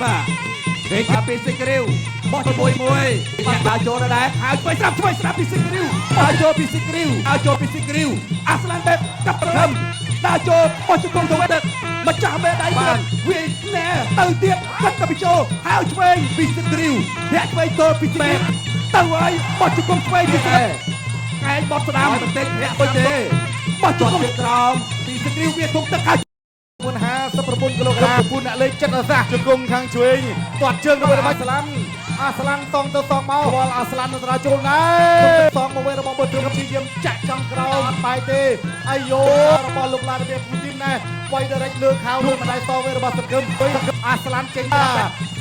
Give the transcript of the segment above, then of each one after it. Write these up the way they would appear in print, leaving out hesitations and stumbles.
បាទគេចាប់ពីសិក្រីវបោះជាមួយបាទដើរចូលដែរហើយឆ្វេងស្ដាប់ពីសិក្រីវដើរចូលពីសិក្រីវអាស្លានបែបកាប់ប្រហឹមដើរចូលបោះជង្គង់ទៅវិញម្ចាស់មេដៃទៀតវាណែទៅទៀតគាត់ទៅពីចូលហើយឆ្វេងពីសិក្រីវអ្នកឆ្វេងទល់ពីសិក្រីវទៅហើយបោះជង្គង់ឆ្វេងពីសិក្រីវកែបត់ស្ដាំបន្តិចអ្នកបុយទេបោះជង្គង់ក្រោមពីសិក្រីវវាធំទឹកហើយ59គីឡូក្រាមពុនអ្នកលេខចិត្តអាសាជង្គង់ខាងឆ្វេងទាត់ជើងទៅរបស់អាស្លាន់តង់ទៅតង់មកវល់អាស្លាន់នៅតារាចូលដែរតង់មកវិញរបស់បុត្រព្យាយាមចាក់ចង់ក្រោមអត់បាយទេអាយ៉ូរបស់លោកឡានវាពូទីនដែរវាយដរិចលើខោលើម្ដាយតវិញរបស់សង្គមអាស្លាន់ចេញ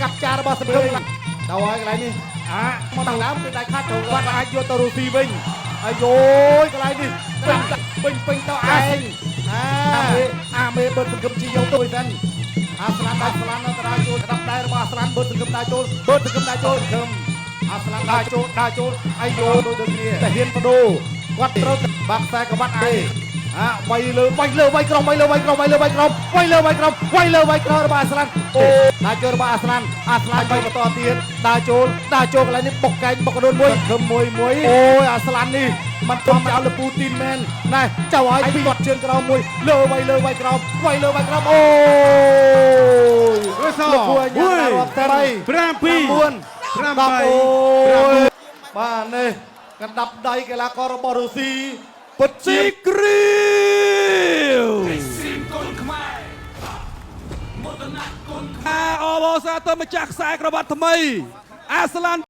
កាប់ចារបស់សង្គមដល់ហើយកន្លែងនេះមកដល់ដើមគឺដៃខាត់ទៅគាត់អាចយកទៅរុស្ស៊ីវិញអាយ៉ូកន្លែងនេះពេញទៅឯងអាមេបិទសង្គមជាយកទៅវិញអាស្លាន់ដល់ស្លាន់នៅតារាចូលដាប់ដែររបស់អាស្លាន់បិទសង្គមដែរចូលអាស្លាន់ដែរចូលអាយ៉ូដូចគ្នាតែហ៊ានបដូរគាត់ត្រូវបាក់ខ្សែក្បាត់ឯងវាយលើវាយក្រោមរបស់អាស្លាន់អូដើរចូលរបស់អាស្លាន់វាយបន្តទៀតដើរចូលកន្លែងនេះបុកកែងបុកកដូនមួយខឹមមួយអូយអាស្លាន់នេះมันቶምចោលលើពូទីនមែនណែចៅឲ្យពីគាត់ជើងក្រោមមួយលើវាយក្រោមអូយលោកគួរញ៉ាំរាប់តែ7 8បាទនេះកណ្ដាប់ដៃកីឡាកររបស់រុស្ស៊ីពុតស៊ីគ្រីវអបអសាទរម្ចាស់ខ្សែក្រវ៉ាត់ថ្មីអាស្លាន់